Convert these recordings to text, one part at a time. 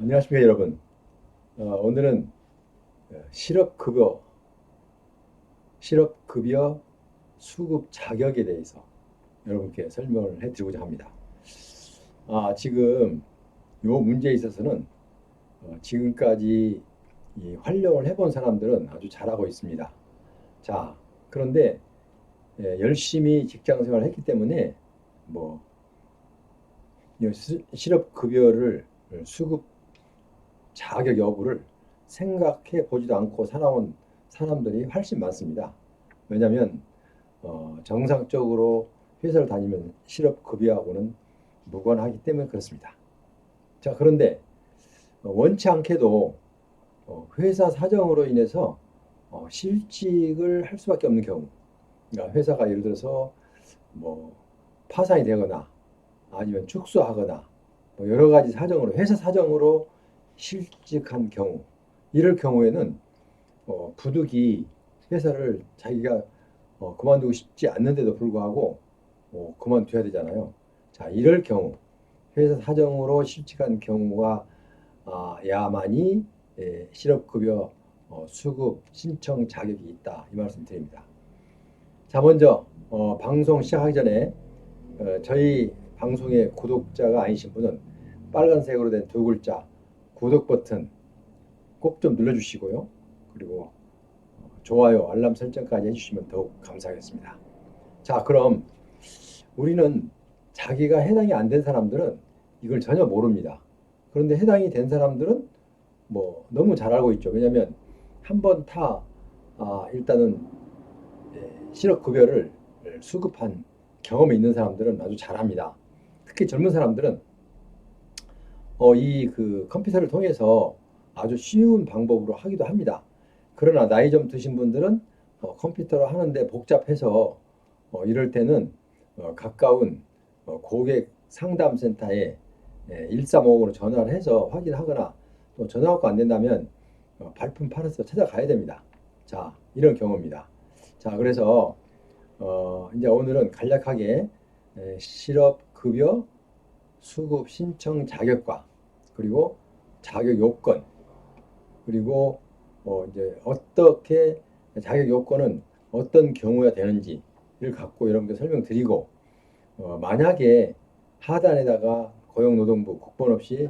안녕하십니까 여러분. 오늘은 실업급여 수급 자격에 대해서 여러분께 설명을 해드리고자 합니다. 지금 요 문제에 있어서는 지금까지 이 활용을 해본 사람들은 아주 잘하고 있습니다. 자, 그런데 열심히 직장 생활을 했기 때문에 뭐 실업급여를 수급 자격 여부를 생각해 보지도 않고 살아온 사람들이 훨씬 많습니다. 왜냐하면 정상적으로 회사를 다니면 실업급여하고는 무관하기 때문에 그렇습니다. 자, 그런데 원치 않게도 회사 사정으로 인해서 실직을 할 수밖에 없는 경우, 그러니까 회사가 예를 들어서 뭐 파산이 되거나 아니면 축소하거나 뭐 여러 가지 사정으로 회사 사정으로 실직한 경우, 이럴 경우에는 부득이 회사를 자기가 그만두고 싶지 않는데도 불구하고 그만둬야 되잖아요. 자, 이럴 경우 회사 사정으로 실직한 경우가 야만이 실업급여 수급 신청 자격이 있다, 이 말씀 드립니다. 자, 먼저 방송 시작하기 전에 저희 방송의 구독자가 아니신 분은 빨간색으로 된 두 글자 구독 버튼 꼭 좀 눌러주시고요. 그리고 좋아요, 알람 설정까지 해주시면 더욱 감사하겠습니다. 자, 그럼 우리는 자기가 해당이 안 된 사람들은 이걸 전혀 모릅니다. 그런데 해당이 된 사람들은 뭐 너무 잘 알고 있죠. 왜냐하면 한번 일단은 실업급여를 수급한 경험이 있는 사람들은 아주 잘합니다. 특히 젊은 사람들은 이 그 컴퓨터를 통해서 아주 쉬운 방법으로 하기도 합니다. 그러나 나이 좀 드신 분들은 컴퓨터로 하는데 복잡해서 이럴 때는 가까운 고객 상담센터에 1350으로 전화를 해서 확인하거나 또 전화가 안 된다면 발품 팔아서 찾아가야 됩니다. 자, 이런 경우입니다. 자, 그래서 이제 오늘은 간략하게 실업급여 수급 신청 자격과 그리고 자격 요건, 그리고 이제 어떻게 자격 요건은 어떤 경우야 되는지를 갖고 여러분께 설명드리고, 만약에 하단에다가 고용노동부 국번 없이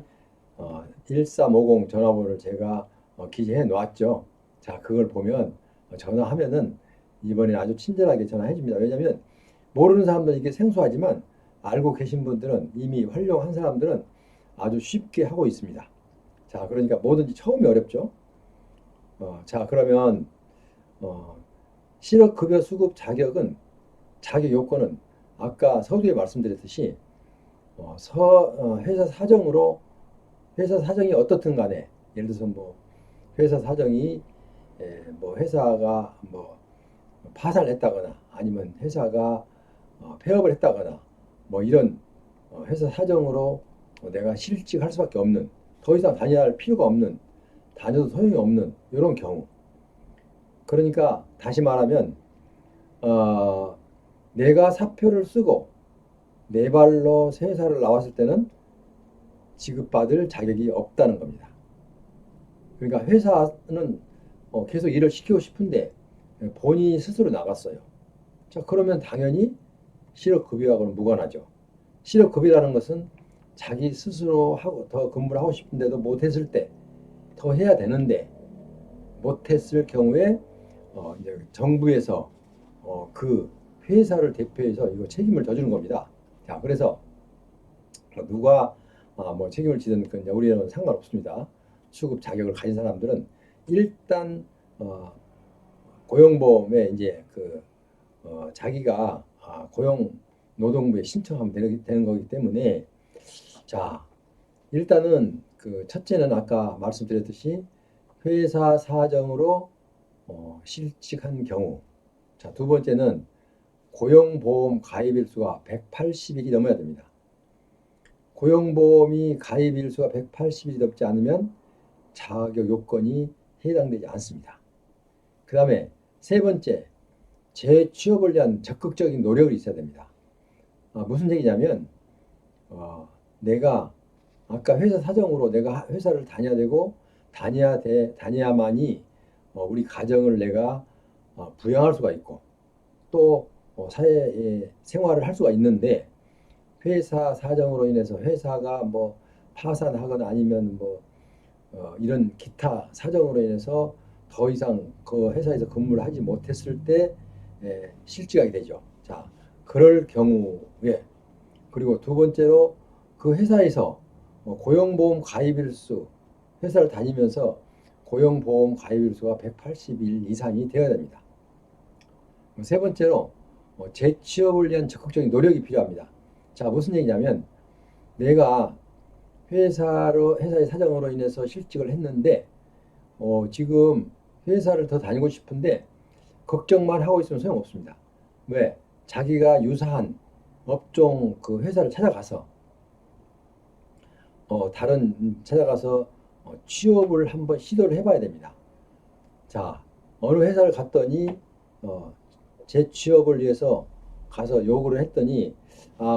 1350 전화번호를 제가 기재해 놓았죠. 자, 그걸 보면 전화하면은 이번에 아주 친절하게 전화해 줍니다. 왜냐하면 모르는 사람들은 이게 생소하지만 알고 계신 분들은, 이미 활용한 사람들은 아주 쉽게 하고 있습니다. 자, 그러니까 뭐든지 처음이 어렵죠. 자, 그러면 어, 실업급여 수급 자격 요건은 아까 서두에 말씀드렸듯이 회사 사정이 어떻든 간에, 예를 들어서 뭐 회사 사정이 뭐 회사가 뭐 파산을 했다거나 아니면 회사가 폐업을 했다거나 뭐 이런 회사 사정으로 내가 실직할 수밖에 없는, 더 이상 다녀야 할 필요가 없는, 다녀도 소용이 없는 이런 경우. 그러니까 다시 말하면 어, 내가 사표를 쓰고 내 발로 세사를 나왔을 때는 지급받을 자격이 없다는 겁니다. 그러니까 회사는 계속 일을 시키고 싶은데 본인이 스스로 나갔어요. 자, 그러면 당연히 실업급여하고는 무관하죠. 실업급여라는 것은 자기 스스로 하고 더 근무를 하고 싶은데도 못했을 때 더 해야 되는데 못했을 경우에 이제 정부에서 그 회사를 대표해서 이거 책임을 져주는 겁니다. 자, 그래서 누가 뭐 책임을 지든 그 우리는 상관없습니다. 수급 자격을 가진 사람들은 일단 고용보험에 이제 자기가 고용노동부에 신청하면 되는 거기 때문에, 자, 일단은 그 첫째는 아까 말씀드렸듯이 회사 사정으로 실직한 경우. 자, 두 번째는 고용보험 가입일 수가 180일이 넘어야 됩니다. 고용보험이 가입일 수가 180일이 넘지 않으면 자격 요건이 해당되지 않습니다. 그 다음에 세 번째, 재취업을 위한 적극적인 노력이 있어야 됩니다. 무슨 얘기냐면 내가 아까 회사 사정으로 내가 회사를 다녀야 되고 다녀야만이 우리 가정을 내가 부양할 수가 있고 또 사회 생활을 할 수가 있는데 회사 사정으로 인해서 회사가 뭐 파산하거나 아니면 뭐 이런 기타 사정으로 인해서 더 이상 그 회사에서 근무를 하지 못했을 때 실직하게 되죠. 자, 그럴 경우에 그리고 두 번째로 그 회사에서 고용보험 가입일수 회사를 다니면서 고용보험 가입일수가 180일 이상이 되어야 됩니다. 세 번째로 재취업을 위한 적극적인 노력이 필요합니다. 자, 무슨 얘기냐면 내가 회사의 사정으로 인해서 실직을 했는데 지금 회사를 더 다니고 싶은데 걱정만 하고 있으면 소용없습니다. 왜? 자기가 유사한 업종 그 회사를 찾아가서 찾아가서 취업을 한번 시도를 해봐야 됩니다. 자, 어느 회사를 갔더니 재취업을 위해서 가서 요구를 했더니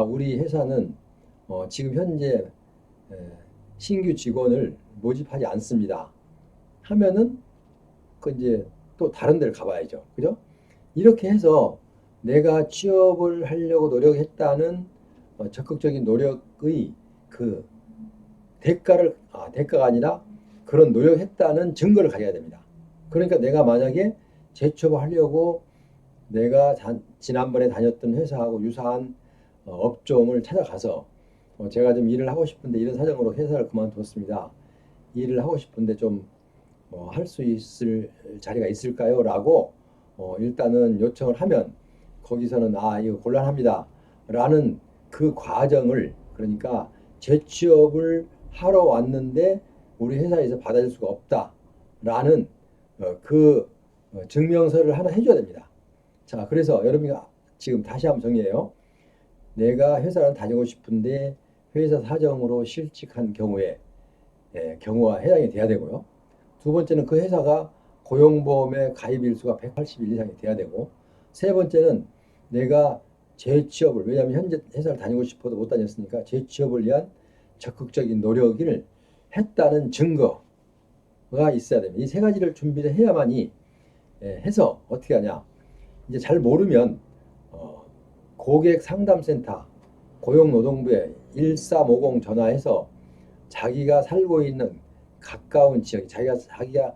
우리 회사는 지금 현재 신규 직원을 모집하지 않습니다. 하면은 그 이제 또 다른 데를 가봐야죠. 그죠? 이렇게 해서 내가 취업을 하려고 노력했다는 적극적인 노력의 그 대가가 아니라 그런 노력했다는 증거를 가져야 됩니다. 그러니까 내가 만약에 재취업을 하려고 내가 지난번에 다녔던 회사하고 유사한 업종을 찾아가서 제가 좀 일을 하고 싶은데 이런 사정으로 회사를 그만뒀습니다. 일을 하고 싶은데 좀 할 수 있을 자리가 있을까요? 라고 일단은 요청을 하면 거기서는 이거 곤란합니다. 라는 그 과정을 그러니까 재취업을 하러 왔는데 우리 회사에서 받아줄 수가 없다. 라는 그 증명서를 하나 해줘야 됩니다. 자, 그래서 여러분이 지금 다시 한번 정리해요. 내가 회사를 다니고 싶은데 회사 사정으로 실직한 경우와 해당이 돼야 되고요. 두 번째는 그 회사가 고용보험의 가입일수가 180일 이상이 돼야 되고 세 번째는 내가 재취업을 왜냐하면 현재 회사를 다니고 싶어도 못 다녔으니까 재취업을 위한 적극적인 노력을 했다는 증거가 있어야 됩니다. 이 세 가지를 준비를 해야만이 해서 어떻게 하냐 이제 잘 모르면 고객상담센터 고용노동부에 1350 전화해서 자기가 살고 있는 가까운 지역, 자기가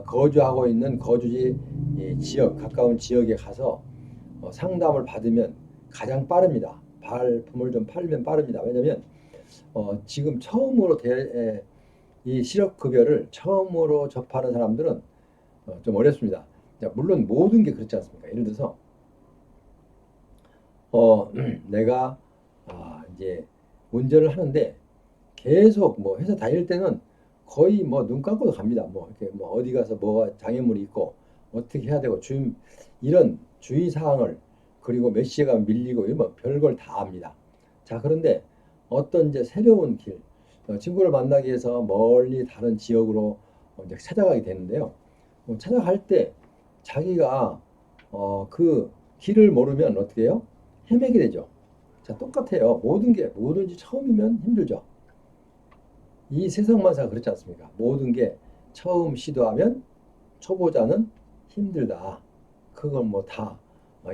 거주하고 있는 거주지 지역, 가까운 지역에 가서 상담을 받으면 가장 빠릅니다. 발품을 좀 팔면 빠릅니다. 왜냐하면 지금 처음으로 이 실업급여를 처음으로 접하는 사람들은 좀 어렵습니다. 물론 모든 게 그렇지 않습니까? 예를 들어서 내가 이제 운전을 하는데 계속 뭐 회사 다닐 때는 거의 뭐 눈 감고도 갑니다. 뭐 이렇게 뭐 어디 가서 뭐가 장애물이 있고 어떻게 해야 되고 이런 주의 사항을 그리고 몇 시에 가면 밀리고 이런 뭐 별걸 다 압니다. 자, 그런데 어떤 이제 새로운 길, 친구를 만나기 위해서 멀리 다른 지역으로 이제 찾아가게 되는데요. 찾아갈 때 자기가 그 길을 모르면 어떻게 해요? 헤매게 되죠. 자, 똑같아요. 모든 게 뭐든지 처음이면 힘들죠. 이 세상만사 그렇지 않습니까? 모든 게 처음 시도하면 초보자는 힘들다. 그건 뭐 다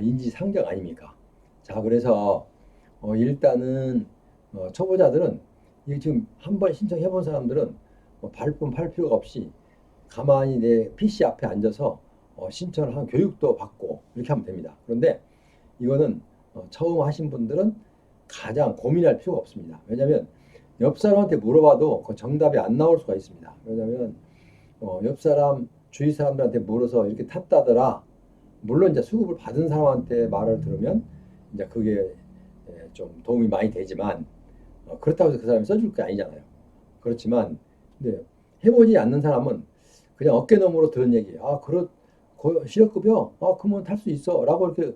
인지상정 아닙니까? 자, 그래서 일단은 초보자들은 이게 지금 한번 신청해 본 사람들은 발품 팔 필요가 없이 가만히 내 PC 앞에 앉아서 신청을 한 교육도 받고 이렇게 하면 됩니다. 그런데 이거는 처음 하신 분들은 가장 고민할 필요가 없습니다. 왜냐하면 옆 사람한테 물어봐도 그 정답이 안 나올 수가 있습니다. 왜냐하면 옆 사람 주위 사람들한테 물어서 이렇게 탔다더라. 물론 이제 수급을 받은 사람한테 말을 들으면 이제 그게 좀 도움이 많이 되지만 그렇다고 해서 그 사람이 써줄 게 아니잖아요. 그렇지만 근데 해보지 않는 사람은 그냥 어깨너머로 들은 얘기, 실업급여, 그러면 탈 수 있어라고 이렇게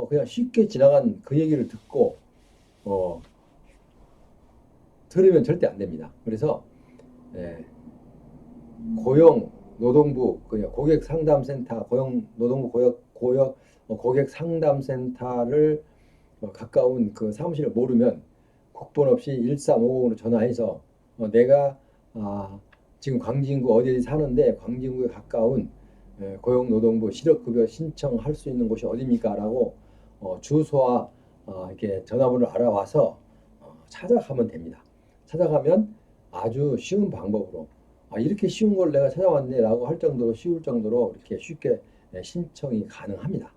그냥 쉽게 지나간 그 얘기를 듣고 들으면 절대 안 됩니다. 그래서 고용노동부 고객상담센터 고용노동부 고객상담센터를 가까운 그 사무실을 모르면 국번 없이 1350으로 전화해서 내가 지금 광진구 어디 사는데 광진구에 가까운 고용노동부 실업급여 신청할 수 있는 곳이 어디입니까? 라고 주소와 이렇게 전화번호를 알아와서 찾아가면 됩니다. 찾아가면 아주 쉬운 방법으로 이렇게 쉬운 걸 내가 찾아왔네 라고 할 정도로 쉬울 정도로 이렇게 쉽게 신청이 가능합니다.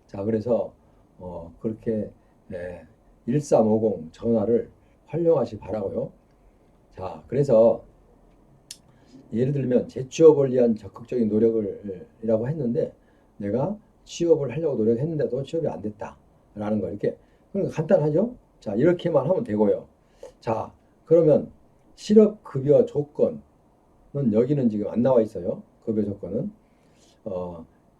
자, 그래서 그렇게 1350 전화를 활용하시 바라고요. 자, 그래서 예를 들면 재취업을 위한 적극적인 노력이라고 했는데 내가 취업을 하려고 노력했는데도 취업이 안 됐다라는 거 이렇게 그러니까 간단하죠? 자, 이렇게만 하면 되고요. 자, 그러면 실업급여 조건은 여기는 지금 안 나와 있어요. 급여 조건은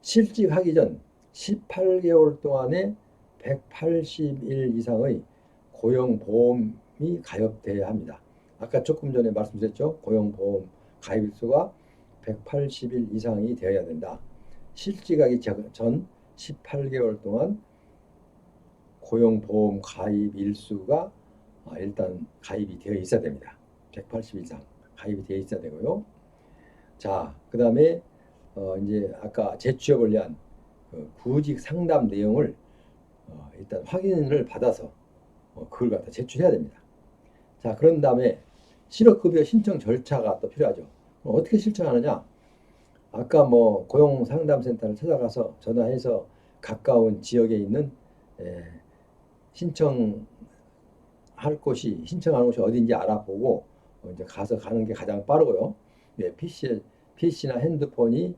실직하기 전 18개월 동안에 180일 이상의 고용보험이 가입돼야 합니다. 아까 조금 전에 말씀드렸죠. 고용보험 가입수가 180일 이상이 되어야 된다. 실직하기 전 18개월 동안 고용보험 가입 일수가 일단 가입이 되어 있어야 됩니다. 180 이상 가입이 되어 있어야 되고요. 자, 그 다음에 이제 아까 재취업을 위한 구직 상담 내용을 일단 확인을 받아서 그걸 갖다 제출해야 됩니다. 자, 그런 다음에 실업급여 신청 절차가 또 필요하죠. 어떻게 신청하느냐? 아까 고용상담센터를 찾아가서 전화해서 가까운 지역에 있는 신청하는 곳이 어딘지 알아보고 이제 가서 가는 게 가장 빠르고요. PC나 핸드폰이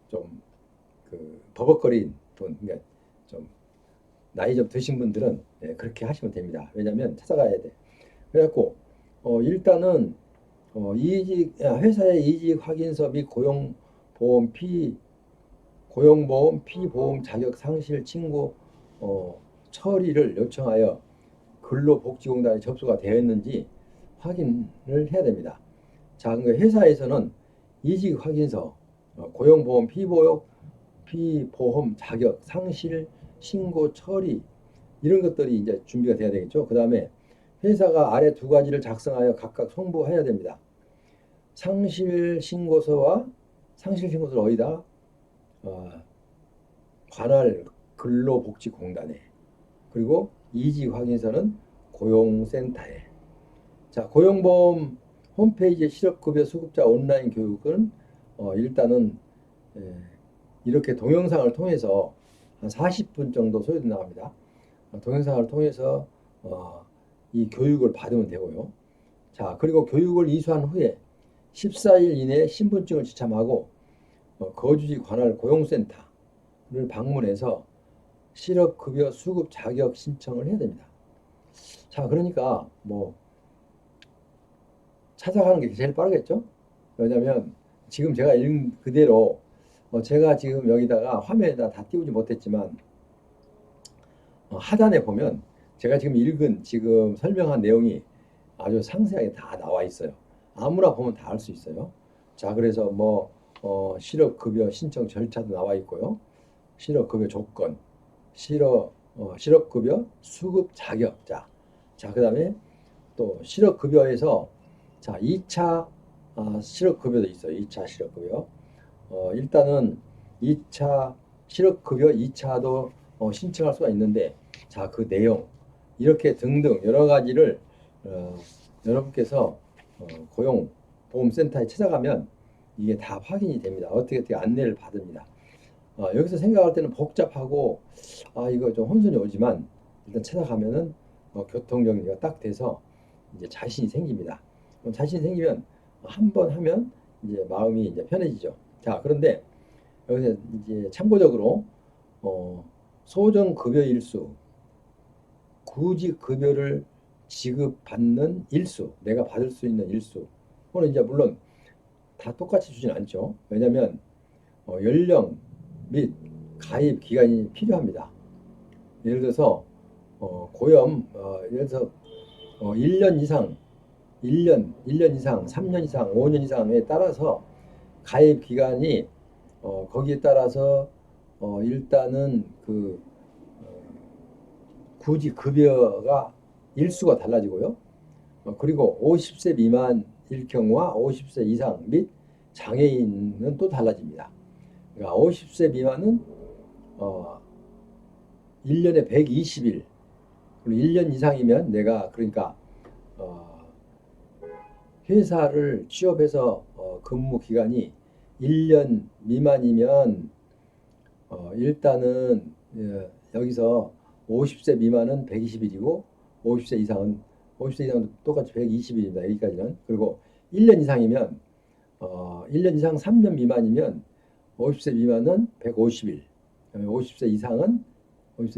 좀 버벅거린 분, 그러니까 좀 나이 좀 드신 분들은 그렇게 하시면 됩니다. 왜냐하면 찾아가야 돼. 그래갖고 일단은 회사의 이직 확인서 및 고용보험 피보험 자격 상실 신고 처리를 요청하여 근로복지공단에 접수가 되었는지 확인을 해야 됩니다. 자, 그러니까 회사에서는 이직 확인서, 고용보험 피보험 자격 상실 신고 처리 이런 것들이 이제 준비가 돼야 되겠죠. 그 다음에 회사가 아래 두 가지를 작성하여 각각 송부해야 됩니다. 상실 신고서를 어디다? 관할 근로복지공단에, 그리고 이직 확인서는 고용센터에. 자, 고용보험 홈페이지의 실업급여 수급자 온라인 교육은 일단은 이렇게 동영상을 통해서 한 40분 정도 소요돼 나갑니다. 동영상을 통해서 이 교육을 받으면 되고요. 자, 그리고 교육을 이수한 후에 14일 이내에 신분증을 지참하고 거주지 관할 고용센터를 방문해서 실업급여 수급 자격 신청을 해야 됩니다. 자, 그러니까 찾아가는 게 제일 빠르겠죠? 왜냐하면 지금 제가 읽은 그대로 제가 지금 여기다가 화면에다 다 띄우지 못했지만 하단에 보면 제가 지금 설명한 내용이 아주 상세하게 다 나와 있어요. 아무나 보면 다 알 수 있어요. 자, 그래서 실업급여 신청 절차도 나와 있고요. 실업급여 조건, 실업급여 수급 자격자. 자, 그 다음에 또 실업급여에서 2차 실업급여도 있어요. 2차 실업급여. 일단은 2차 실업급여 2차도 신청할 수가 있는데, 자, 그 내용 이렇게 등등 여러 가지를 여러분께서 고용보험센터에 찾아가면 이게 다 확인이 됩니다. 어떻게 안내를 받습니다. 여기서 생각할 때는 복잡하고 이거 좀 혼선이 오지만 일단 찾아가면은 교통정리가 딱 돼서 이제 자신이 생깁니다. 자신이 생기면 한 번 하면 이제 마음이 이제 편해지죠. 자, 그런데 여기서 이제 참고적으로 소정급여 일수, 구직급여를 지급받는 일수, 내가 받을 수 있는 일수, 그거는 이제 물론 다 똑같이 주진 않죠. 왜냐하면 연령 및 가입 기간이 필요합니다. 예를 들어서 예를 들어서 1년 이상, 1년 이상, 3년 이상, 5년 이상에 따라서 가입 기간이 거기에 따라서 일단은 구직 급여가 일수가 달라지고요. 그리고 50세 미만 경우와 50세 이상 및 장애인은 또 달라집니다. 그러니까 50세 미만은 1년에 120일, 그리고 1년 이상이면 내가 그러니까 회사를 취업해서 근무 기간이 1년 미만이면 일단은 여기서 50세 미만은 120일이고 50세 이상은 50세 이상은 똑같이 120일입니다. 여기까지는. 그리고 1년 이상이면 1년 이상 3년 미만이면 50세 미만은 150일, 50세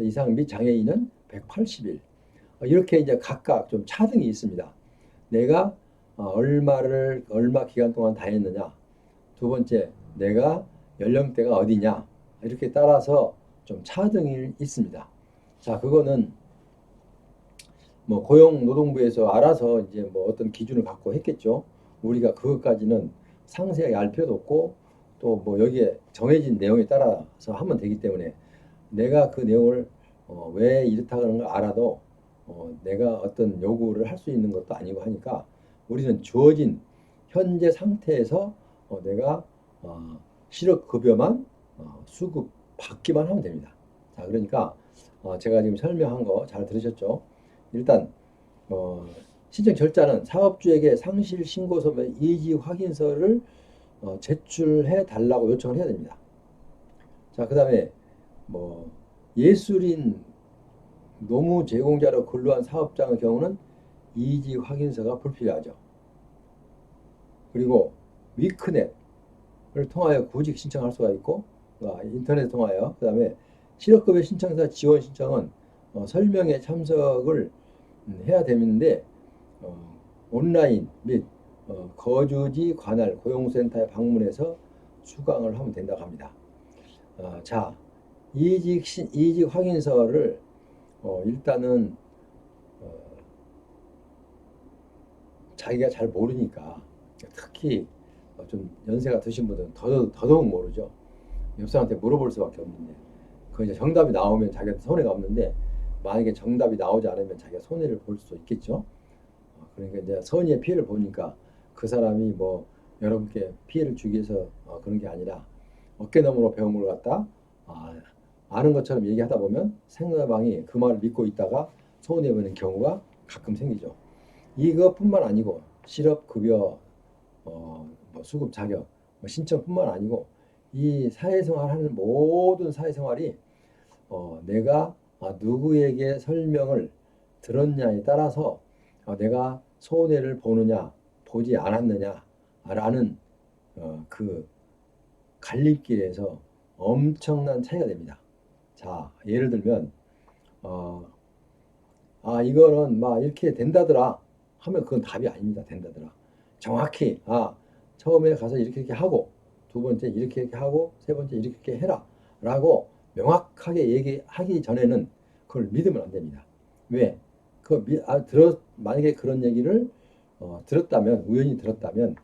이상 및 장애인은 180일. 이렇게 이제 각각 좀 차등이 있습니다. 내가 얼마 기간 동안 다녔느냐. 두 번째, 내가 연령대가 어디냐. 이렇게 따라서 좀 차등이 있습니다. 자, 그거는 뭐 고용노동부에서 알아서 이제 뭐 어떤 기준을 갖고 했겠죠. 우리가 그것까지는 상세하게 알 필요도 없고 또 뭐 여기에 정해진 내용에 따라서 하면 되기 때문에 내가 그 내용을 왜 이렇다는 걸 알아도 내가 어떤 요구를 할 수 있는 것도 아니고 하니까 우리는 주어진 현재 상태에서 내가 실업급여만 수급 받기만 하면 됩니다. 자, 그러니까 제가 지금 설명한 거 잘 들으셨죠? 일단 신청 절차는 사업주에게 상실 신고서 및 이직 확인서를 제출해 달라고 요청을 해야 됩니다. 자, 그다음에 뭐 예술인 노무 제공자로 근로한 사업장의 경우는 이직 확인서가 불필요하죠. 그리고 위크넷을 통하여 구직 신청할 수가 있고 인터넷 통하여 그다음에 실업급여 신청사 지원 신청은 설명회 참석을 해야 되는데 온라인 및 거주지 관할 고용센터에 방문해서 수강을 하면 된다고 합니다. 자, 이직 확인서를 일단은 자기가 잘 모르니까 특히 좀 연세가 드신 분들은 더더욱 모르죠. 옆 사람한테 물어볼 수밖에 없는데 그 이제 정답이 나오면 자기한테 손해가 없는데 만약에 정답이 나오지 않으면 자기가 손해를 볼 수 있겠죠. 그러니까 이제 선의의 피해를 보니까 그 사람이 뭐 여러분께 피해를 주기 위해서 그런 게 아니라 어깨너머로 배운 걸 갖다 아는 것처럼 얘기하다 보면 상대방이 그 말을 믿고 있다가 손해보는 경우가 가끔 생기죠. 이것뿐만 아니고 실업급여 뭐 수급 자격 신청뿐만 아니고 이 사회생활 하는 모든 사회생활이 내가 누구에게 설명을 들었냐에 따라서 내가 손해를 보느냐 보지 않았느냐 라는 그 갈림길에서 엄청난 차이가 됩니다. 자, 예를 들면 이거는 막 이렇게 된다더라 하면 그건 답이 아닙니다. 된다더라. 정확히 처음에 가서 이렇게 하고 두 번째 이렇게 하고 세 번째 이렇게 해라 라고 명확하게 얘기하기 전에는 그걸 믿으면 안 됩니다. 왜? 만약에 그런 얘기를 들었다면 우연히 들었다면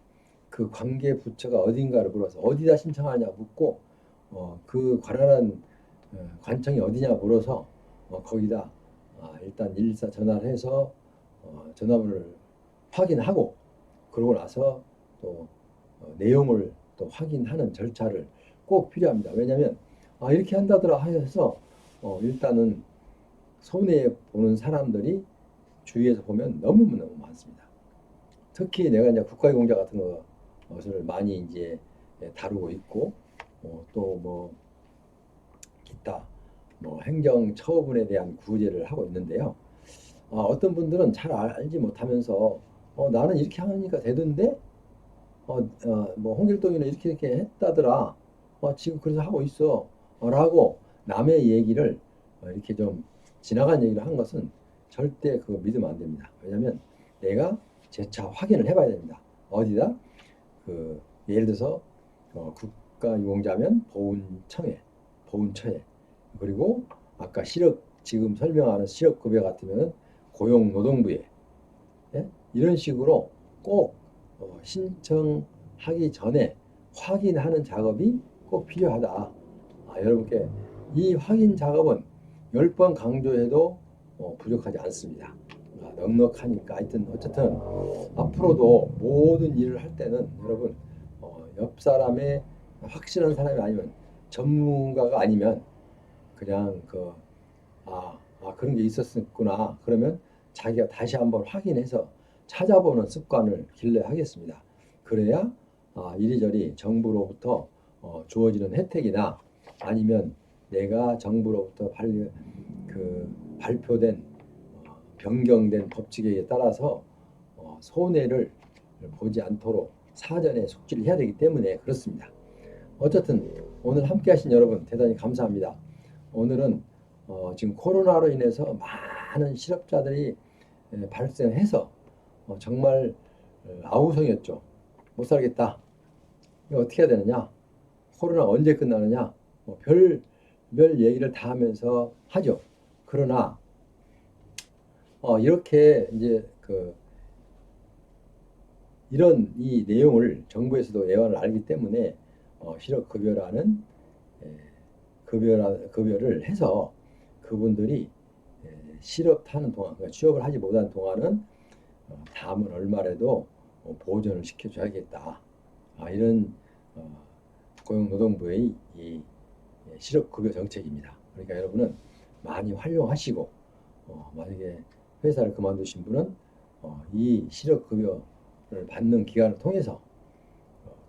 그 관계 부처가 어딘가를 물어서 어디다 신청하냐 묻고 그 관할한 관청이 어디냐 물어서 거기다 일단 114 전화를 해서 전화번호를 확인하고 그러고 나서 또 내용을 또 확인하는 절차를 꼭 필요합니다. 왜냐하면 이렇게 한다더라 해서 일단은 손해 보는 사람들이 주위에서 보면 너무너무 많습니다. 특히 내가 이제 국가유공자 같은 것을 많이 이제 다루고 있고 또 뭐 기타 뭐 행정 처분에 대한 구제를 하고 있는데요. 어떤 분들은 잘 알지 못하면서 나는 이렇게 하니까 되던데 뭐 홍길동이는 이렇게 했다더라. 지금 그래서 하고 있어. 라고 남의 얘기를 이렇게 좀 지나간 얘기를 한 것은 절대 그거 믿으면 안 됩니다. 왜냐하면 내가 재차 확인을 해봐야 됩니다. 어디다? 예를 들어서 국가유공자면 보훈처에 그리고 아까 지금 설명하는 실업급여 같으면 고용노동부에 이런 식으로 꼭 신청하기 전에 확인하는 작업이 꼭 필요하다. 여러분께 이 확인 작업은 10번 강조해도 부족하지 않습니다. 넉넉하니까 하여튼 어쨌든 앞으로도 모든 일을 할 때는 여러분 옆 사람의 확실한 사람이 아니면 전문가가 아니면 그냥 그런 게 있었구나 그러면 자기가 다시 한번 확인해서 찾아보는 습관을 길러야 하겠습니다. 그래야 이리저리 정부로부터 주어지는 혜택이나 아니면 내가 정부로부터 발표된 변경된 법칙에 따라서 손해를 보지 않도록 사전에 숙지를 해야 되기 때문에 그렇습니다. 어쨌든 오늘 함께 하신 여러분 대단히 감사합니다. 오늘은 지금 코로나로 인해서 많은 실업자들이 발생해서 정말 아우성이었죠. 못 살겠다. 이거 어떻게 해야 되느냐? 코로나 언제 끝나느냐? 별 얘기를 다 하면서 하죠. 그러나 이렇게 이제 이런 이 내용을 정부에서도 예언을 알기 때문에 실업급여라는 급여를 해서 그분들이 실업하는 동안, 그러니까 취업을 하지 못한 동안은 다음은 얼마라도 보전을 시켜줘야겠다. 이런 고용노동부의 이 실업급여 정책입니다. 그러니까 여러분은 많이 활용하시고 만약에 회사를 그만두신 분은 이 실업급여를 받는 기간을 통해서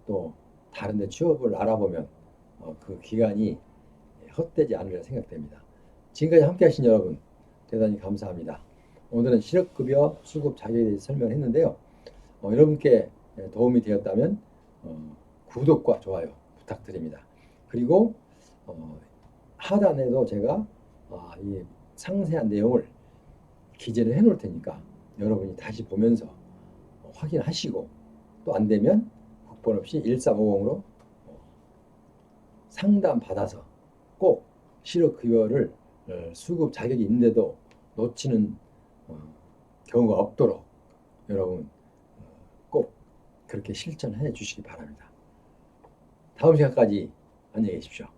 또 다른 데 취업을 알아보면 그 기간이 헛되지 않으리라 생각됩니다. 지금까지 함께 하신 여러분 대단히 감사합니다. 오늘은 실업급여 수급 자격에 대해서 설명했는데요. 여러분께 도움이 되었다면 구독과 좋아요 부탁드립니다. 그리고 하단에도 제가 이 상세한 내용을 기재를 해 놓을 테니까 여러분이 다시 보면서 확인하시고 또 안 되면 국번 없이 1350으로 상담 받아서 꼭 실업급여를 수급 자격이 있는데도 놓치는 경우가 없도록 여러분 꼭 그렇게 실천해 주시기 바랍니다. 다음 시간까지 안녕히 계십시오.